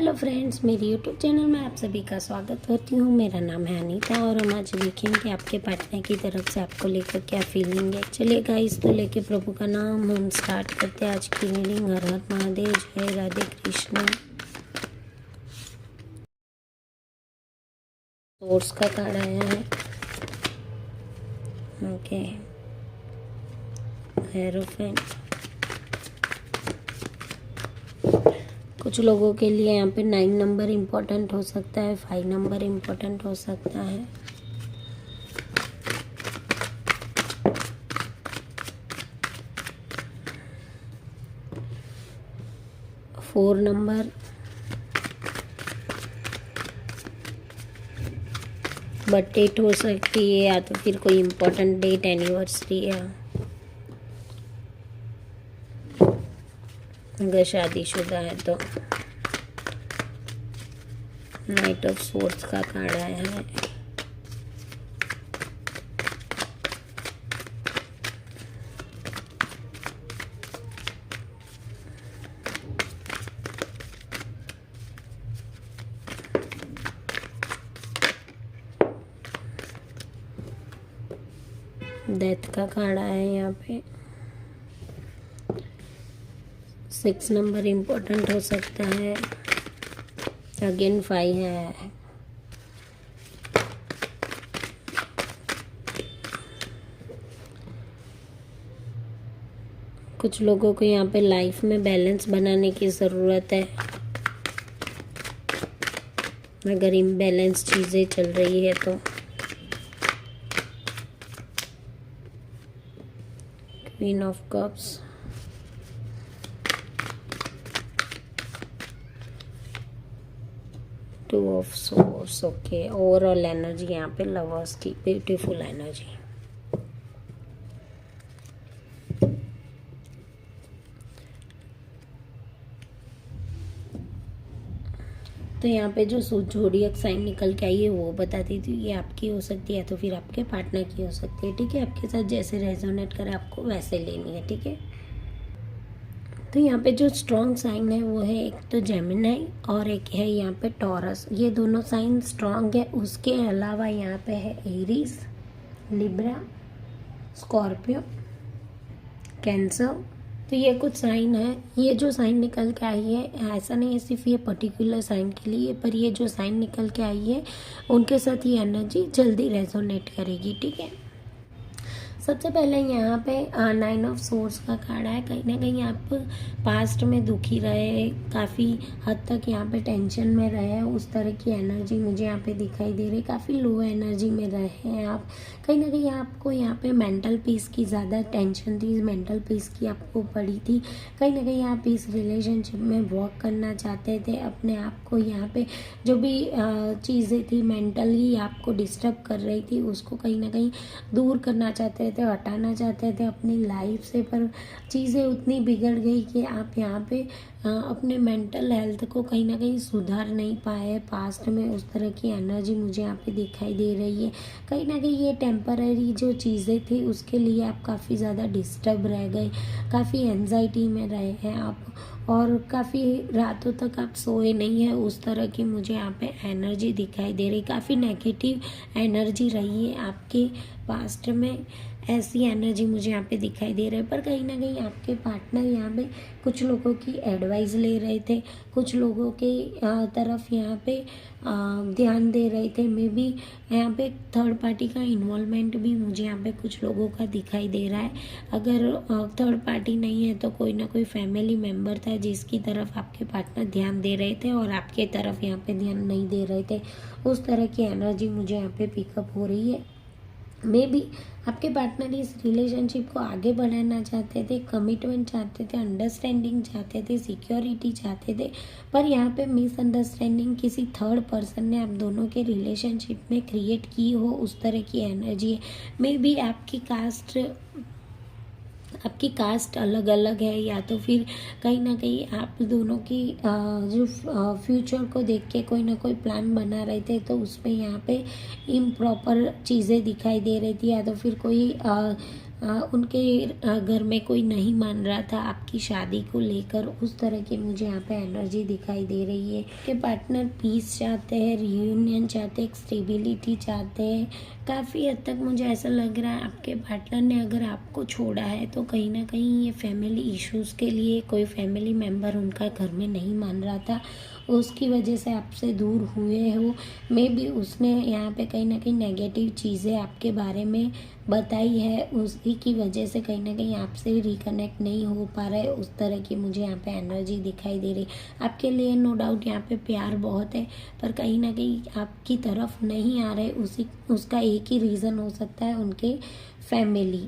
Hello friends, मेरी YouTube channel में आप सभी का स्वागत करती हूँ। मेरा नाम है अनीता और हम आज देखेंगे आपके पार्टनर की तरफ से आपको लेकर क्या फीलिंग है। चलिए गाइस, तो लेके प्रभु का नाम हम स्टार्ट करते हैं आज की रीडिंग। हर हर महादेव, जय राधे कृष्ण। सोर्स का कार्ड आया है। Okay, hierophant. कुछ लोगों के लिए यहाँ पे 9 नंबर इम्पोर्टेंट हो सकता है, 5 नंबर इम्पोर्टेंट हो सकता है। फोर नंबर, बट डेट हो सकती है या तो फिर कोई इम्पोर्टेंट डेट, एनिवर्सरी है। अगर शादीशुदा है तो। नाइट ऑफ सोर्स का कार्ड आया है। डेथ का कार्ड आया है यहाँ पे। 6 नंबर इम्पोर्टेंट हो सकता है। अगेन 5 है। कुछ लोगों को यहाँ पे लाइफ में बैलेंस बनाने की ज़रूरत है। अगर इम्बैलेंस चीज़ें चल रही है तो। Queen of cups, two of source. Okay, overall energy यहाँ पे लवर्स की ब्यूटीफुल एनर्जी। तो यहाँ पे जो ज़ोडिएक साइन निकल के आई है वो बता दी थी, ये आपकी हो सकती है तो फिर आपके पार्टनर की हो सकती है। ठीक है, आपके साथ जैसे रेजोनेट करे आपको वैसे लेनी है। ठीक है, तो यहाँ पे जो स्ट्रॉन्ग साइन है वो है एक तो जेमिनी और एक है यहाँ पे टॉरस। ये दोनों साइन स्ट्रॉन्ग है। उसके अलावा यहाँ पे है एरीज, लिब्रा, स्कॉर्पियो, कैंसर। तो ये कुछ साइन है। ये जो साइन निकल के आई है, ऐसा नहीं है सिर्फ ये पर्टिकुलर साइन के लिए, पर ये जो साइन निकल के आई है उनके साथ ये एनर्जी जल्दी रेजोनेट करेगी। ठीक है, सबसे पहले यहाँ पे 9 ऑफ सोर्स का कार्ड है। कहीं ना कहीं आप पास्ट में दुखी रहे, काफ़ी हद तक यहाँ पे टेंशन में रहे, उस तरह की एनर्जी मुझे यहाँ पे दिखाई दे रही। काफ़ी लो एनर्जी में रहे हैं आप। कहीं ना कहीं आपको यहाँ पे मेंटल पीस की ज़्यादा टेंशन थी, मेंटल पीस की आपको पड़ी थी। कहीं ना कहीं आप इस रिलेशनशिप में वर्क करना चाहते थे। अपने आप को यहाँ पे जो भी चीज़ें थी मेंटली आपको डिस्टर्ब कर रही थी, उसको कहीं ना कहीं दूर करना चाहते थे, हटाना चाहते थे अपनी लाइफ से। पर चीज़ें उतनी बिगड़ गई कि आप यहाँ पे अपने मेंटल हेल्थ को कहीं ना कहीं सुधार नहीं पाए पास्ट में। उस तरह की एनर्जी मुझे यहाँ पे दिखाई दे रही है। कहीं ना कहीं ये टेम्पररी जो चीज़ें थी उसके लिए आप काफ़ी ज़्यादा डिस्टर्ब रह गए, काफ़ी एंजाइटी में रहे हैं आप, और काफ़ी रातों तक आप सोए नहीं हैं। उस तरह की मुझे यहाँ पे एनर्जी दिखाई दे रही। काफ़ी नेगेटिव एनर्जी रही है आपके पास्ट में, ऐसी एनर्जी मुझे यहाँ पे दिखाई दे रही है। पर कहीं ना कहीं आपके पार्टनर यहाँ पे कुछ लोगों की एडवाइस ले रहे थे, कुछ लोगों के तरफ यहाँ पे ध्यान दे रहे थे। मे बी यहाँ पे थर्ड पार्टी का इन्वॉल्वमेंट भी मुझे यहाँ पे कुछ लोगों का दिखाई दे रहा है। अगर थर्ड पार्टी नहीं है तो कोई ना कोई फैमिली मेम्बर था जिसकी तरफ आपके पार्टनर ध्यान दे रहे थे और आपके तरफ यहाँ पे ध्यान नहीं दे रहे थे। उस तरह की एनर्जी मुझे यहाँ पे पिकअप हो रही है। मे बी आपके पार्टनर इस रिलेशनशिप को आगे बढ़ाना चाहते थे, कमिटमेंट चाहते थे, अंडरस्टैंडिंग चाहते थे, सिक्योरिटी चाहते थे। पर यहाँ पे मिसअंडरस्टैंडिंग किसी थर्ड पर्सन ने आप दोनों के रिलेशनशिप में क्रिएट की हो, उस तरह की एनर्जी है। मे बी आपकी कास्ट अलग अलग है, या तो फिर कहीं ना कहीं आप दोनों की जो फ्यूचर को देख के कोई ना कोई प्लान बना रहे थे, तो उसमें यहाँ पे इम्प्रॉपर चीज़ें दिखाई दे रही थी। या तो फिर कोई उनके घर में कोई नहीं मान रहा था आपकी शादी को लेकर, उस तरह की मुझे यहाँ पे एनर्जी दिखाई दे रही है कि पार्टनर पीस चाहते हैं, रियूनियन चाहते हैं, एक स्टेबिलिटी चाहते हैं। काफ़ी हद तक मुझे ऐसा लग रहा है आपके पार्टनर ने अगर आपको छोड़ा है तो कहीं ना कहीं ये फैमिली इश्यूज़ के लिए, कोई फैमिली मेम्बर उनका घर में नहीं मान रहा था, उसकी वजह से आपसे दूर हुए हो। मे बी उसने यहाँ पे कहीं ना कहीं नेगेटिव चीज़ें आपके बारे में बताई है, उसी की वजह से कहीं ना कहीं आपसे रिकनेक्ट नहीं हो पा रहा है। उस तरह की मुझे यहाँ पे एनर्जी दिखाई दे रही। आपके लिए नो डाउट यहाँ पे प्यार बहुत है, पर कहीं ना कहीं आपकी तरफ नहीं आ रहे। उसका एक ही रीज़न हो सकता है, उनके फैमिली।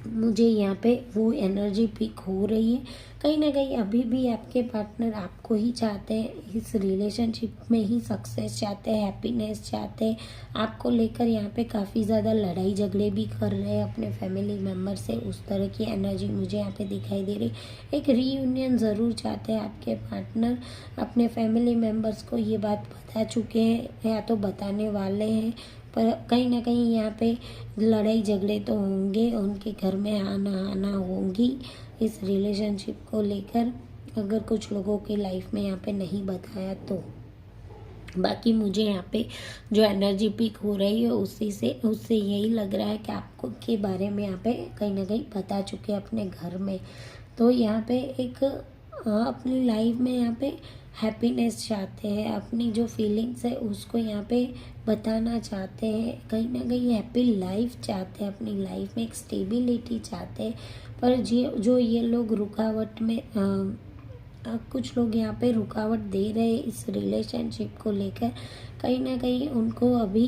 मुझे यहाँ पे वो एनर्जी पिक हो रही है। कहीं ना कहीं अभी भी आपके पार्टनर आपको ही चाहते हैं, इस रिलेशनशिप में ही सक्सेस चाहते हैं, हैप्पीनेस चाहते हैं। आपको लेकर यहाँ पे काफ़ी ज़्यादा लड़ाई झगड़े भी कर रहे हैं अपने फैमिली मेम्बर से। उस तरह की एनर्जी मुझे यहाँ पे दिखाई दे रही। एक रीयूनियन ज़रूर चाहते हैं आपके पार्टनर। अपने फैमिली मेम्बर्स को ये बात बता चुके हैं या तो बताने वाले हैं, पर कहीं ना कहीं यहाँ पे लड़ाई झगड़े तो होंगे, उनके घर में आना होंगी इस रिलेशनशिप को लेकर, अगर कुछ लोगों के लाइफ में यहाँ पे नहीं बताया तो। बाकी मुझे यहाँ पे जो एनर्जी पिक हो रही है उससे यही लग रहा है कि आपको के बारे में यहाँ पे कहीं ना कहीं बता चुके हैं अपने घर में। तो यहाँ पे एक अपनी लाइफ में यहाँ पे हैप्पीनेस चाहते हैं, अपनी जो फीलिंग्स है उसको यहाँ पे बताना चाहते हैं, कहीं ना कहीं हैप्पी लाइफ चाहते हैं, अपनी लाइफ में एक स्टेबिलिटी चाहते हैं। पर जो ये लोग रुकावट में कुछ लोग यहाँ पे रुकावट दे रहे हैं इस रिलेशनशिप को लेकर, कहीं ना कहीं उनको अभी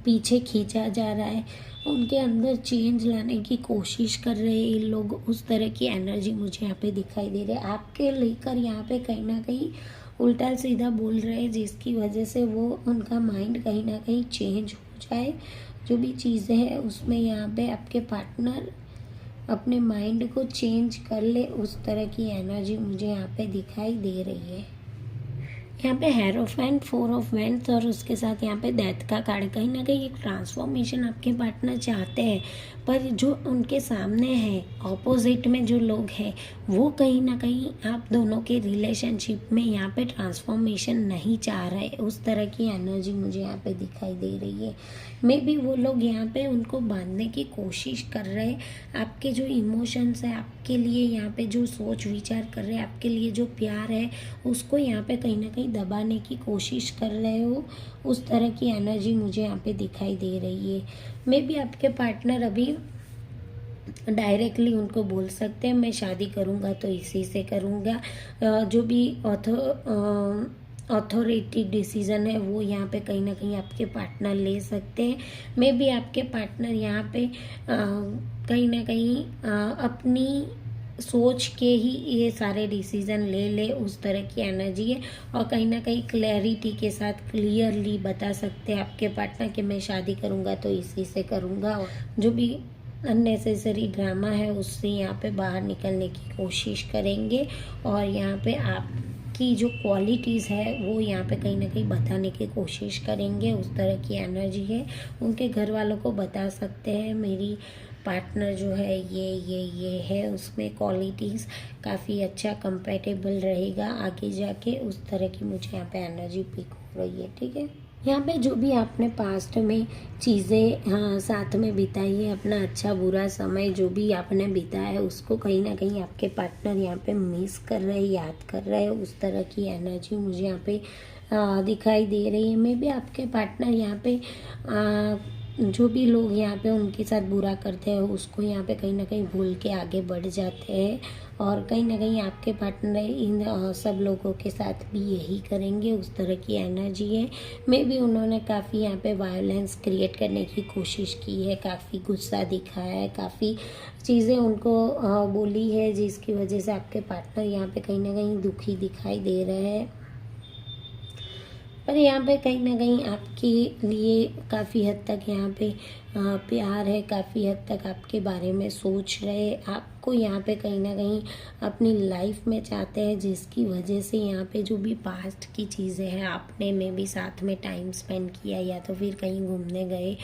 पीछे खींचा जा रहा है, उनके अंदर चेंज लाने की कोशिश कर रहे हैं ये लोग। उस तरह की एनर्जी मुझे यहाँ पे दिखाई दे रही है। आपके लेकर यहाँ पे कहीं ना कहीं उल्टा सीधा बोल रहे हैं, जिसकी वजह से वो उनका माइंड कहीं ना कहीं चेंज हो जाए। जो भी चीज़ें हैं उसमें यहाँ पे आपके पार्टनर अपने माइंड को चेंज कर ले, उस तरह की एनर्जी मुझे यहाँ पे दिखाई दे रही है। यहाँ पे हेरोफेंट, 4 ऑफ वेंट्स और उसके साथ यहाँ पे डेथ का कार्ड। कहीं ना कहीं एक ट्रांसफॉर्मेशन आपके पार्टनर चाहते हैं, पर जो उनके सामने है ऑपोजिट में जो लोग हैं वो कहीं ना कहीं आप दोनों के रिलेशनशिप में यहाँ पे ट्रांसफॉर्मेशन नहीं चाह रहे। उस तरह की एनर्जी मुझे यहाँ पे दिखाई दे रही है। मे बी वो लोग यहाँ पे उनको बांधने की कोशिश कर रहे हैं। आपके जो इमोशंस है, आपके लिए यहाँ पे जो सोच विचार कर रहे हैं, आपके लिए जो प्यार है उसको यहाँ पे कहीं ना कहीं दबाने की कोशिश कर रहे हो। उस तरह की एनर्जी मुझे यहाँ पे दिखाई दे रही है। मे बी आपके पार्टनर अभी डायरेक्टली उनको बोल सकते हैं मैं शादी करूँगा तो इसी से करूँगा। जो भी अथॉरिटी डिसीजन है वो यहाँ पे कहीं ना कहीं आपके पार्टनर ले सकते हैं। मे बी आपके पार्टनर यहाँ पे कहीं ना कहीं अपनी सोच के ही ये सारे डिसीजन ले उस तरह की एनर्जी है। और कहीं ना कहीं क्लैरिटी के साथ क्लियरली बता सकते हैं आपके पार्टनर कि मैं शादी करूँगा तो इसी से करूँगा। और जो भी अननेसेसरी ड्रामा है उससे यहाँ पे बाहर निकलने की कोशिश करेंगे, और यहाँ पे आपकी जो क्वालिटीज़ है वो यहाँ पे कहीं ना कहीं बताने की कोशिश करेंगे। उस तरह की एनर्जी है। उनके घर वालों को बता सकते हैं मेरी पार्टनर जो है ये है, उसमें क्वालिटीज़ काफ़ी अच्छा कंपेटेबल रहेगा आगे जाके। उस तरह की मुझे यहाँ पे एनर्जी पिक हो रही है। ठीक है, यहाँ पे जो भी आपने पास्ट में चीज़ें साथ में बिताई है, अपना अच्छा बुरा समय जो भी आपने बिताया है उसको कहीं ना कहीं आपके पार्टनर यहाँ पे मिस कर रहे हैं, याद कर रहे हैं। उस तरह की एनर्जी मुझे यहाँ पे दिखाई दे रही है। मे भी आपके पार्टनर यहाँ पे जो भी लोग यहाँ पे उनके साथ बुरा करते हैं उसको यहाँ पे कहीं ना कहीं भूल के आगे बढ़ जाते हैं, और कहीं ना कहीं आपके पार्टनर इन सब लोगों के साथ भी यही करेंगे। उस तरह की एनर्जी है। मे बी उन्होंने काफ़ी यहाँ पे वायलेंस क्रिएट करने की कोशिश की है, काफ़ी गुस्सा दिखाया है, काफ़ी चीज़ें उनको बोली है, जिसकी वजह से आपके पार्टनर यहाँ पे कहीं ना कहीं दुखी दिखाई दे रहे हैं। पर यहाँ पे कहीं ना कहीं आपके लिए काफ़ी हद तक यहाँ पे प्यार है, काफ़ी हद तक आपके बारे में सोच रहे, आपको यहाँ पे कहीं ना कहीं अपनी लाइफ में चाहते हैं, जिसकी वजह से यहाँ पे जो भी पास्ट की चीज़ें हैं आपने में भी साथ में टाइम स्पेंड किया या तो फिर कहीं घूमने गए,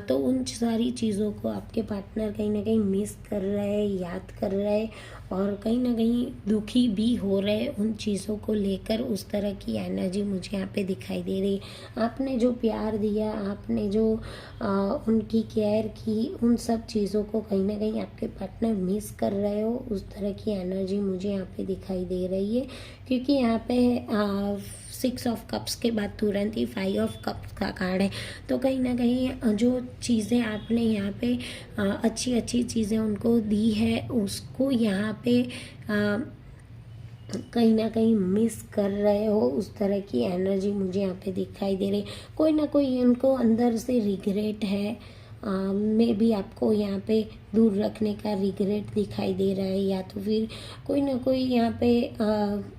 तो उन सारी चीज़ों को आपके पार्टनर कहीं ना कहीं मिस कर रहे, याद कर रहे और कहीं ना कहीं दुखी भी हो रहे उन चीज़ों को लेकर। उस तरह की एनर्जी मुझे यहाँ पे दिखाई दे रही। आपने जो प्यार दिया, आपने जो उनकी केयर की, उन सब चीज़ों को कहीं ना कहीं आपके पार्टनर मिस कर रहे हो, उस तरह की एनर्जी मुझे यहाँ पे दिखाई दे रही है। क्योंकि यहाँ पे 6 ऑफ कप्स के बाद तुरंत ही 5 ऑफ कप्स का कार्ड है। तो कहीं ना कहीं जो चीज़ें आपने यहाँ पे अच्छी अच्छी चीज़ें उनको दी है, उसको यहाँ पे कहीं ना कहीं मिस कर रहे हो, उस तरह की एनर्जी मुझे यहाँ पे दिखाई दे रही। कोई ना कोई उनको अंदर से रिग्रेट है, में भी आपको यहाँ पे दूर रखने का रिग्रेट दिखाई दे रहा है, या तो फिर कोई ना कोई यहाँ पे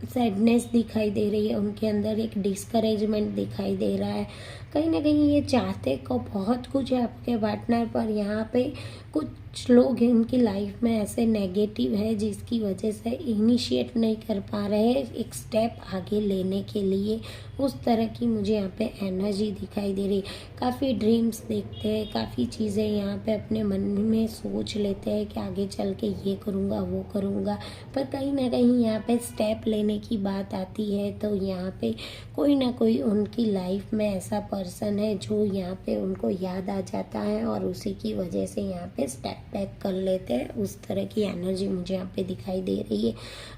सैडनेस दिखाई दे रही है, उनके अंदर एक डिस्करेजमेंट दिखाई दे रहा है। कहीं ना कहीं ये चाहते को बहुत कुछ है आपके पार्टनर, पर यहाँ पे कुछ लोग हैं उनकी लाइफ में ऐसे नेगेटिव है जिसकी वजह से इनिशिएट नहीं कर पा रहे एक स्टेप आगे लेने के लिए। उस तरह की मुझे यहाँ पे एनर्जी दिखाई दे रही। काफ़ी ड्रीम्स देखते हैं, काफ़ी चीज़ें यहाँ पे अपने मन में सोच लेते हैं कि आगे चल के ये करूँगा वो करूँगा, पर कहीं ना कहीं यहाँ पे स्टेप लेने की बात आती है तो यहाँ पे कोई ना कोई उनकी लाइफ में ऐसा पर्सन है जो यहाँ पे उनको याद आ जाता है और उसी की वजह से यहाँ पे स्टेप बैक कर लेते हैं। उस तरह की एनर्जी मुझे यहाँ पे दिखाई दे रही है।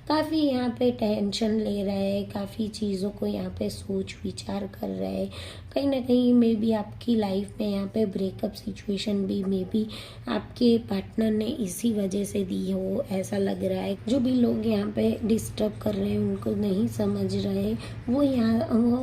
काफ़ी यहाँ पे टेंशन ले रहे हैं, काफ़ी चीज़ों को यहाँ पे सोच विचार कर रहे हैं। कहीं ना कहीं मे बी आपकी लाइफ में यहाँ पे ब्रेकअप सिचुएशन भी मे बी आपके पार्टनर ने इसी वजह से दी हो, ऐसा लग रहा है। जो भी लोग यहाँ पे डिस्टर्ब कर रहे हैं, उनको नहीं समझ रहे, वो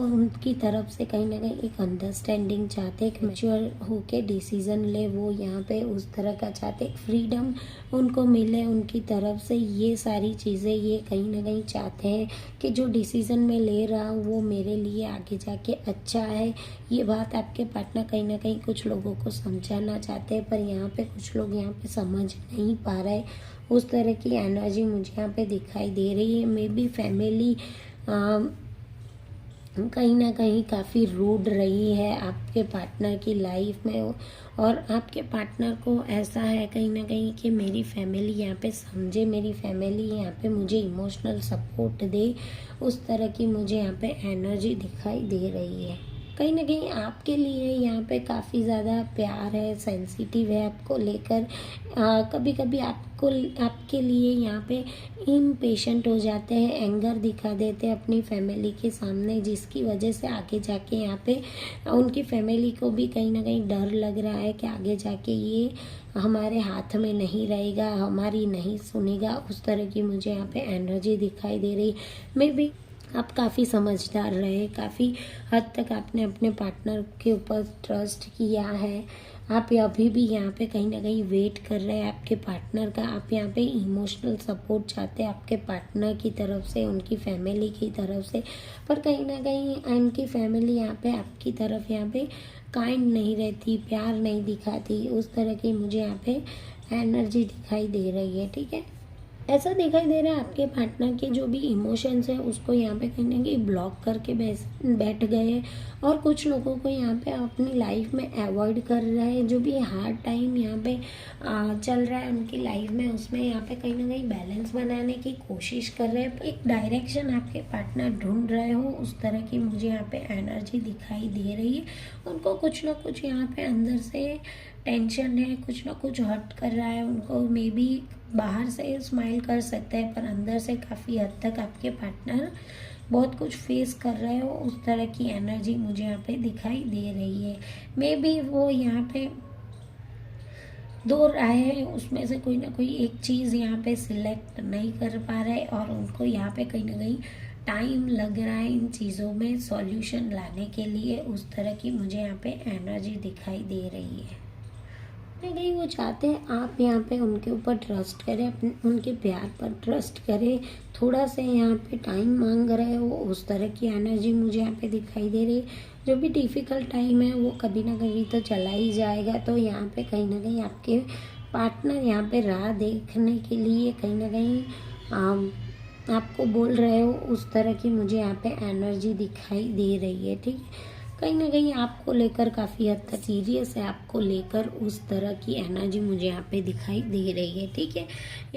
उनकी तरफ से कहीं ना कहीं एक अंडरस्टैंडिंग चाहते, एक मैच्योर होके डिसीजन ले, वो यहाँ पे उस तरह का चाहते, एक फ्रीडम उनको मिले उनकी तरफ से। ये सारी चीज़ें ये कहीं ना कहीं चाहते हैं कि जो डिसीज़न मैं ले रहा हूँ वो मेरे लिए आगे जाके अच्छा है। ये बात आपके पार्टनर कहीं ना कहीं कुछ लोगों को समझाना चाहते हैं, पर यहाँ पे कुछ लोग यहाँ पे समझ नहीं पा रहे। उस तरह की एनर्जी मुझे यहाँ पे दिखाई दे रही है। मे बी फैमिली कहीं ना कहीं काफ़ी रूड रही है आपके पार्टनर की लाइफ में, और आपके पार्टनर को ऐसा है कहीं ना कहीं कि मेरी फैमिली यहाँ पे समझे, मेरी फैमिली यहाँ पे मुझे इमोशनल सपोर्ट दे। उस तरह की मुझे यहाँ पे एनर्जी दिखाई दे रही है। कहीं ना कहीं आपके लिए यहाँ पे काफ़ी ज़्यादा प्यार है, सेंसिटिव है आपको लेकर। कभी कभी आपके लिए यहाँ पे इम्पेशेंट हो जाते हैं, एंगर दिखा देते हैं अपनी फैमिली के सामने, जिसकी वजह से आगे जाके यहाँ पे उनकी फैमिली को भी कहीं ना कहीं डर लग रहा है कि आगे जाके ये हमारे हाथ में नहीं रहेगा, हमारी नहीं सुनेगा। उस तरह की मुझे यहाँ पे एनर्जी दिखाई दे रही। मे बी आप काफ़ी समझदार रहे, काफ़ी हद तक आपने अपने पार्टनर के ऊपर ट्रस्ट किया है। आप अभी भी यहाँ पे कहीं ना कहीं वेट कर रहे हैं आपके पार्टनर का। आप यहाँ पे इमोशनल सपोर्ट चाहते हैं आपके पार्टनर की तरफ से, उनकी फैमिली की तरफ से, पर कहीं ना कहीं उनकी फैमिली यहाँ पे आपकी तरफ यहाँ पे काइंड नहीं रहती, प्यार नहीं दिखाती। उस तरह की मुझे यहाँ पे एनर्जी दिखाई दे रही है। ठीक है, ऐसा दिखाई दे रहा है आपके पार्टनर के जो भी इमोशंस हैं उसको यहाँ पे कहीं ना कहीं ब्लॉक करके बैठ गए हैं, और कुछ लोगों को यहाँ पे अपनी लाइफ में अवॉइड कर रहे हैं। जो भी हार्ड टाइम यहाँ पे चल रहा है उनकी लाइफ में, उसमें यहाँ पे कहीं ना कहीं बैलेंस बनाने की कोशिश कर रहे हैं। एक डायरेक्शन आपके पार्टनर ढूंढ रहे हो, उस तरह की मुझे यहाँ पे एनर्जी दिखाई दे रही है। उनको कुछ ना कुछ यहाँ पे अंदर से टेंशन है, कुछ ना कुछ हर्ट कर रहा है उनको। मे बी बाहर से स्माइल कर सकते हैं, पर अंदर से काफ़ी हद तक आपके पार्टनर बहुत कुछ फेस कर रहे हो। उस तरह की एनर्जी मुझे यहाँ पे दिखाई दे रही है। मे बी वो यहाँ पे दो राय है, उसमें से कोई ना कोई एक चीज़ यहाँ पे सिलेक्ट नहीं कर पा रहे, और उनको यहाँ पे कहीं ना कहीं टाइम लग रहा है इन चीज़ों में सॉल्यूशन लाने के लिए। उस तरह की मुझे यहाँ पे एनर्जी दिखाई दे रही है। कहीं कहीं वो चाहते हैं आप यहाँ पे उनके ऊपर ट्रस्ट करें, अपने उनके प्यार पर ट्रस्ट करें। थोड़ा सा यहाँ पे टाइम मांग रहे हो, उस तरह की एनर्जी मुझे यहाँ पे दिखाई दे रही है। जो भी डिफ़िकल्ट टाइम है वो कभी ना कभी तो चला ही जाएगा। तो यहाँ पे कहीं ना कहीं आपके पार्टनर यहाँ पे राह देखने के लिए कहीं ना कहीं आपको बोल रहे हो, उस तरह की मुझे यहाँ पे एनर्जी दिखाई दे रही है। ठीक है, कहीं ना कहीं आपको लेकर काफ़ी हद तक सीरियस है, आपको लेकर उस तरह की एनर्जी मुझे यहाँ पे दिखाई दे रही है। ठीक है।